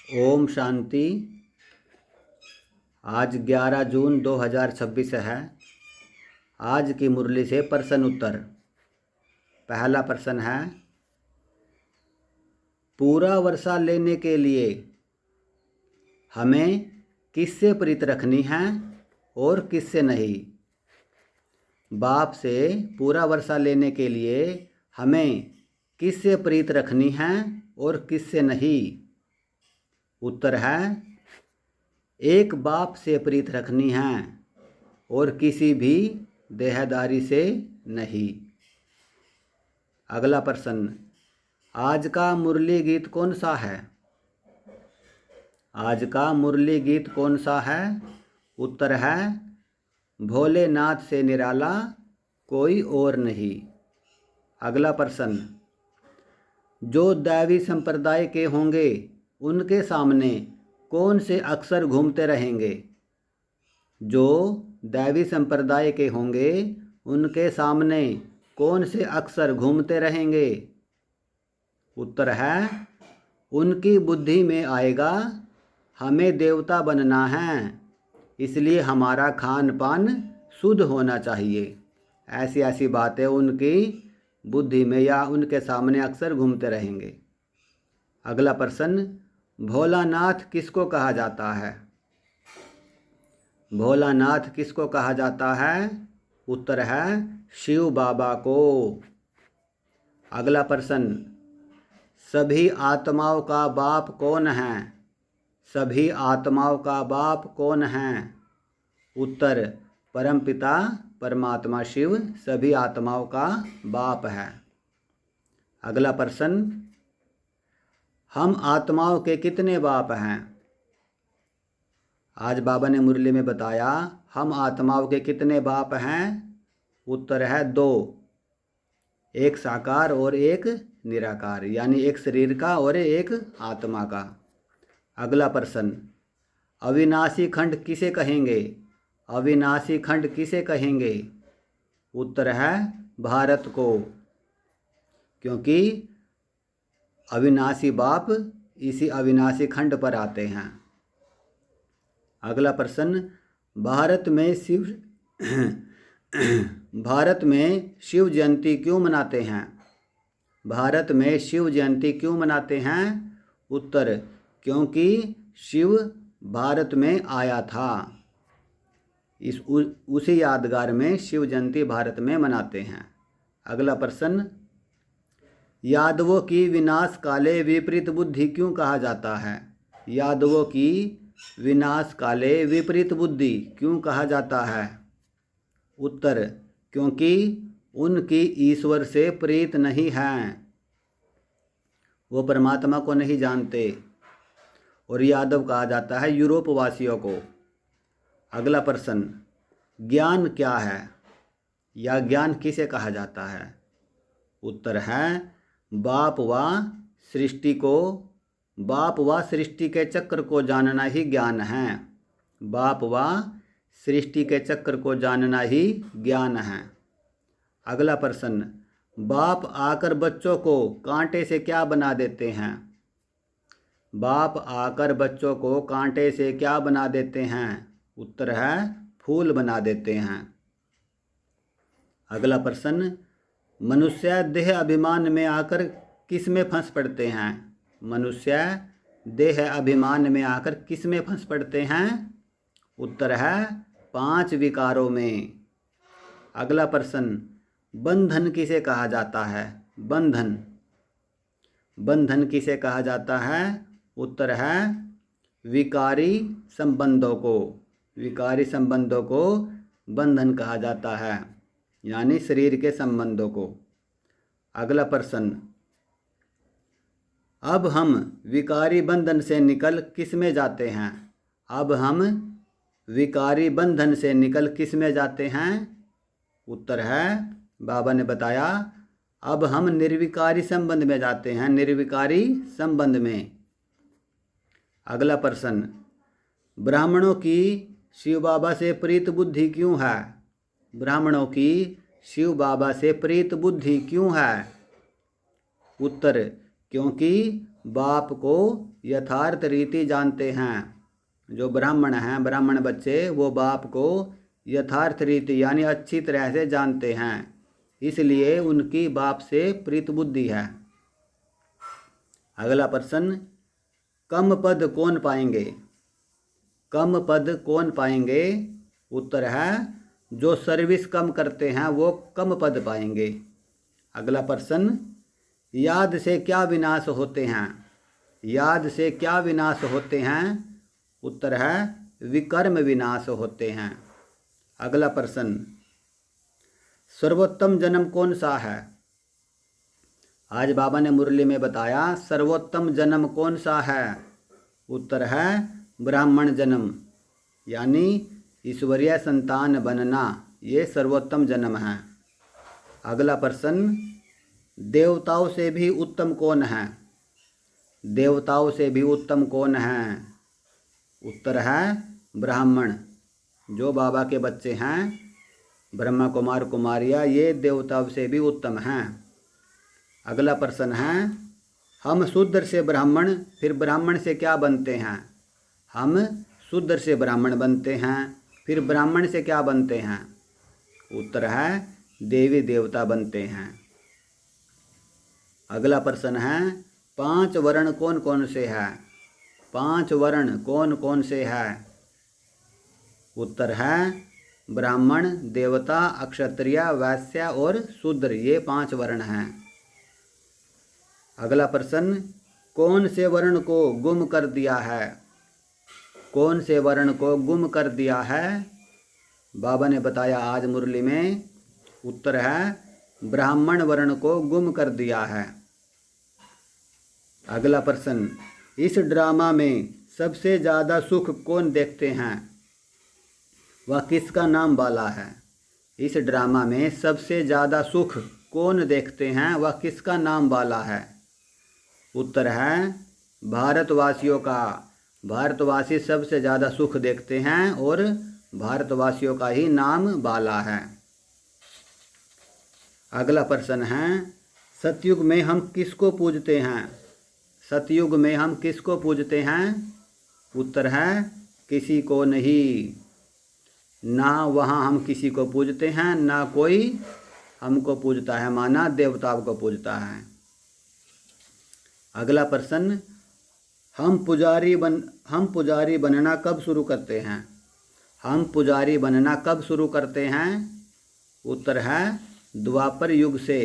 ओम शांति। आज 11 जून 2026 है। आज की मुरली से प्रश्न उत्तर। पहला प्रश्न है, पूरा वर्षा लेने के लिए हमें किससे प्रीत रखनी है और किससे नहीं। बाप से पूरा वर्षा लेने के लिए हमें किससे प्रीत रखनी है और किससे नहीं। उत्तर है, एक बाप से प्रीत रखनी है और किसी भी देहदारी से नहीं। अगला प्रश्न, आज का मुरली गीत कौन सा है। आज का मुरली गीत कौन सा है। उत्तर है, भोलेनाथ से निराला कोई और नहीं। अगला प्रश्न, जो दैवी संप्रदाय के होंगे उनके सामने कौन से अक्षर घूमते रहेंगे। जो दैवी संप्रदाय के होंगे उनके सामने कौन से अक्षर घूमते रहेंगे। उत्तर है, उनकी बुद्धि में आएगा हमें देवता बनना है, इसलिए हमारा खान पान शुद्ध होना चाहिए। ऐसी ऐसी बातें उनकी बुद्धि में या उनके सामने अक्सर घूमते रहेंगे। अगला प्रश्न, भोलानाथ किसको कहा जाता है। भोलानाथ किसको कहा जाता है। उत्तर है, शिव बाबा को। अगला प्रश्न, सभी आत्माओं का बाप कौन है। सभी आत्माओं का बाप कौन है। उत्तर, परमपिता परमात्मा शिव सभी आत्माओं का बाप है। अगला प्रश्न, हम आत्माओं के कितने बाप हैं। आज बाबा ने मुरली में बताया हम आत्माओं के कितने बाप हैं। उत्तर है, 2, एक साकार और एक निराकार, यानी एक शरीर का और एक आत्मा का। अगला प्रश्न, अविनाशी खंड किसे कहेंगे। अविनाशी खंड किसे कहेंगे। उत्तर है, भारत को, क्योंकि अविनाशी बाप इसी अविनाशी खंड पर आते हैं। अगला प्रश्न, भारत में शिव जयंती क्यों मनाते हैं। भारत में शिव जयंती क्यों मनाते हैं। उत्तर, क्योंकि शिव भारत में आया था, उसी यादगार में शिव जयंती भारत में मनाते हैं। अगला प्रश्न, यादवों की विनाश काले विपरीत बुद्धि क्यों कहा जाता है। यादवों की विनाश काले विपरीत बुद्धि क्यों कहा जाता है। उत्तर, क्योंकि उनकी ईश्वर से प्रीत नहीं है, वो परमात्मा को नहीं जानते, और यादव कहा जाता है यूरोप वासियों को। अगला प्रश्न, ज्ञान क्या है या ज्ञान किसे कहा जाता है। उत्तर है, बाप व सृष्टि के चक्र को जानना ही ज्ञान है। बाप व सृष्टि के चक्र को जानना ही ज्ञान है। अगला प्रश्न, बाप आकर बच्चों को कांटे से क्या बना देते हैं। बाप आकर बच्चों को कांटे से क्या बना देते हैं। उत्तर है, फूल बना देते हैं। अगला प्रश्न, मनुष्य देह अभिमान में आकर किस में फंस पड़ते हैं। मनुष्य देह अभिमान में आकर किस में फंस पड़ते हैं। उत्तर है, 5 विकारों में। अगला प्रश्न, बंधन किसे कहा जाता है। बंधन किसे कहा जाता है। उत्तर है, विकारी संबंधों को। विकारी संबंधों को बंधन कहा जाता है, यानी शरीर के संबंधों को। अगला प्रश्न, अब हम विकारी बंधन से निकल किस में जाते हैं। अब हम विकारी बंधन से निकल किस में जाते हैं। उत्तर है, बाबा ने बताया अब हम निर्विकारी संबंध में जाते हैं, निर्विकारी संबंध में। अगला प्रश्न, ब्राह्मणों की शिव बाबा से प्रीत बुद्धि क्यों है। ब्राह्मणों की शिव बाबा से प्रीत बुद्धि क्यों है। उत्तर, क्योंकि बाप को यथार्थ रीति जानते हैं। जो ब्राह्मण हैं, ब्राह्मण बच्चे, वो बाप को यथार्थ रीति यानी अच्छी तरह से जानते हैं, इसलिए उनकी बाप से प्रीत बुद्धि है। अगला प्रश्न, कम पद कौन पाएंगे? कम पद कौन पाएंगे? उत्तर है जो सर्विस कम करते हैं वो कम पद पाएंगे। अगला प्रश्न, याद से क्या विनाश होते हैं? याद से क्या विनाश होते हैं? उत्तर है विकर्म विनाश होते हैं। अगला प्रश्न, सर्वोत्तम जन्म कौन सा है? आज बाबा ने मुरली में बताया सर्वोत्तम जन्म कौन सा है? उत्तर है ब्राह्मण जन्म, यानी ईश्वरीय संतान बनना, ये सर्वोत्तम जन्म है। अगला प्रश्न, देवताओं से भी उत्तम कौन है? देवताओं से भी उत्तम कौन है? उत्तर है ब्राह्मण। जो बाबा के बच्चे हैं, ब्रह्मा कुमार कुमारियाँ, ये देवताओं से भी उत्तम हैं। अगला प्रश्न है, हम शूद्र से ब्राह्मण, फिर ब्राह्मण से क्या बनते हैं? हम शूद्र से ब्राह्मण बनते हैं, फिर ब्राह्मण से क्या बनते हैं? उत्तर है देवी देवता बनते हैं। अगला प्रश्न है, 5 वर्ण कौन कौन से हैं? 5 वर्ण कौन कौन से हैं? उत्तर है ब्राह्मण, देवता, क्षत्रिय, वैश्य और शूद्र, ये 5 वर्ण हैं। अगला प्रश्न, कौन से वर्ण को गुम कर दिया है? कौन से वर्ण को गुम कर दिया है? बाबा ने बताया आज मुरली में, उत्तर है ब्राह्मण वर्ण को गुम कर दिया है। अगला प्रश्न, इस ड्रामा में सबसे ज़्यादा सुख कौन देखते हैं? वह किसका नाम वाला है? इस ड्रामा में सबसे ज़्यादा सुख कौन देखते हैं? वह किसका नाम वाला है? उत्तर है भारतवासियों का। भारतवासी सबसे ज़्यादा सुख देखते हैं और भारतवासियों का ही नाम वाला है। अगला प्रश्न है, सतयुग में हम किसको पूजते हैं? सतयुग में हम किसको पूजते हैं? उत्तर है किसी को नहीं। ना वहाँ हम किसी को पूजते हैं, ना कोई हमको पूजता है, माना देवताओं को पूजता है। अगला प्रश्न, हम पुजारी बनना कब शुरू करते हैं? हम पुजारी बनना कब शुरू करते हैं? उत्तर है द्वापर युग से।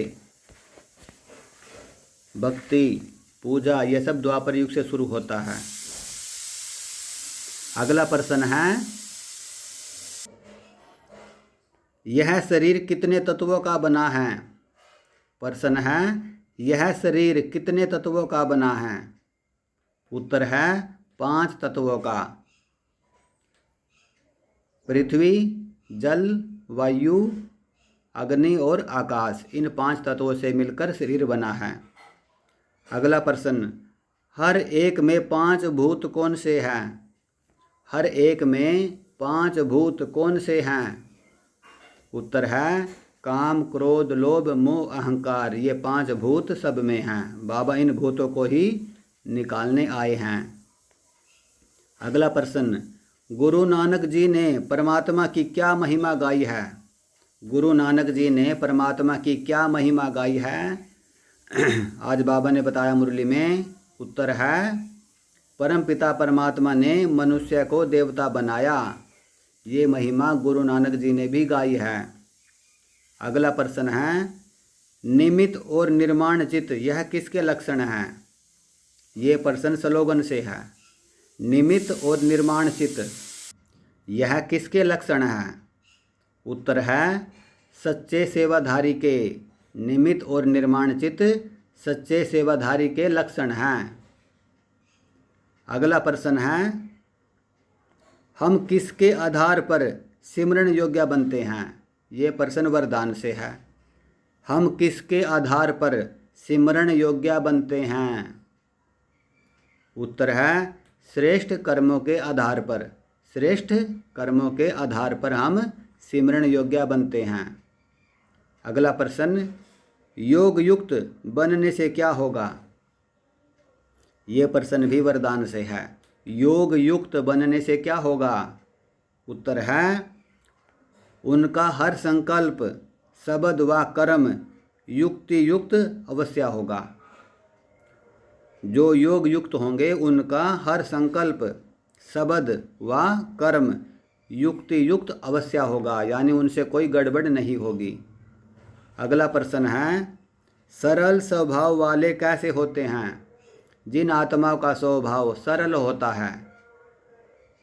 भक्ति, पूजा, यह सब द्वापर युग से शुरू होता है। अगला प्रश्न है, यह शरीर कितने तत्वों का बना है? प्रश्न है, यह शरीर कितने तत्वों का बना है? उत्तर है 5 तत्वों का। पृथ्वी, जल, वायु, अग्नि और आकाश, इन 5 तत्वों से मिलकर शरीर बना है। अगला प्रश्न, हर एक में 5 भूत कौन से हैं? हर एक में 5 भूत कौन से हैं? उत्तर है काम, क्रोध, लोभ, मोह, अहंकार, ये 5 भूत सब में हैं। बाबा इन भूतों को ही निकालने आए हैं। अगला प्रश्न, गुरु नानक जी ने परमात्मा की क्या महिमा गाई है? गुरु नानक जी ने परमात्मा की क्या महिमा गाई है? आज बाबा ने बताया मुरली में, उत्तर है परमपिता परमात्मा ने मनुष्य को देवता बनाया। ये महिमा गुरु नानक जी ने भी गाई है। अगला प्रश्न है, निमित्त और निर्माण चित्त, यह किसके लक्षण हैं? ये प्रश्न स्लोगन से है। निमित्त और निर्माण चित्त, यह किसके लक्षण हैं? उत्तर है सच्चे सेवाधारी के। निमित्त और निर्माण चित्त सच्चे सेवाधारी के लक्षण हैं। अगला प्रश्न है, हम किसके आधार पर सिमरण योग्य बनते हैं? ये प्रश्न वरदान से है। हम किसके आधार पर सिमरण योग्य बनते हैं? उत्तर है श्रेष्ठ कर्मों के आधार पर। श्रेष्ठ कर्मों के आधार पर हम सिमरण योग्य बनते हैं। अगला प्रश्न, योग युक्त बनने से क्या होगा? ये प्रश्न भी वरदान से है। योग युक्त बनने से क्या होगा? उत्तर है उनका हर संकल्प, शब्द व कर्म युक्ति युक्त अवश्य होगा। जो योग युक्त होंगे उनका हर संकल्प, शब्द व कर्म युक्ति युक्त अवश्य होगा, यानी उनसे कोई गड़बड़ नहीं होगी। अगला प्रश्न है सरल स्वभाव वाले कैसे होते हैं? जिन आत्माओं का स्वभाव सरल होता है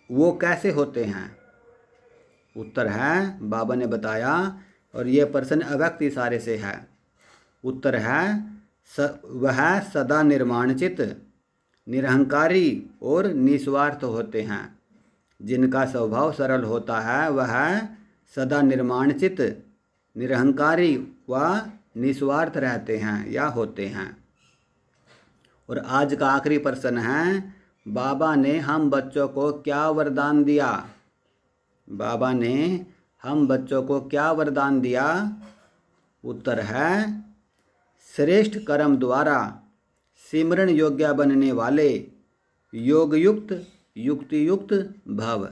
वो कैसे होते हैं? उत्तर है बाबा ने बताया, और ये प्रश्न अव्यक्त इशारे से है। उत्तर है वह सदा निर्माणचित, निरहंकारी और निस्वार्थ होते हैं। जिनका स्वभाव सरल होता है वह सदा निर्माणचित, निरहंकारी व निस्वार्थ रहते हैं या होते हैं। और आज का आखिरी प्रश्न है बाबा ने हम बच्चों को क्या वरदान दिया? बाबा ने हम बच्चों को क्या वरदान दिया? उत्तर है श्रेष्ठ कर्म द्वारा सिमरण योग्य बनने वाले योग युक्त युक्ति युक्त भव।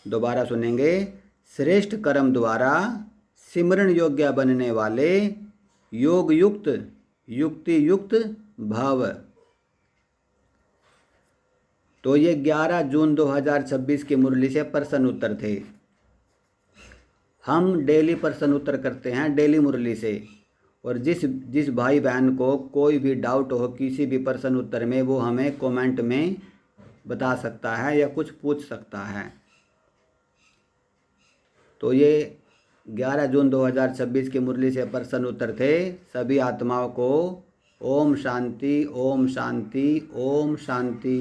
दोबारा सुनेंगे, श्रेष्ठ कर्म द्वारा सिमरण योग्य बनने वाले योग युक्त युक्ति युक्त भव। तो ये 11 जून 2026 की मुरली से प्रश्न उत्तर थे। हम डेली प्रश्न उत्तर करते हैं डेली मुरली से, और जिस भाई बहन को कोई भी डाउट हो किसी भी प्रश्न उत्तर में वो हमें कमेंट में बता सकता है या कुछ पूछ सकता है। तो ये 11 जून 2026 की मुरली से प्रश्न उत्तर थे। सभी आत्माओं को ओम शांति, ओम शांति, ओम शांति।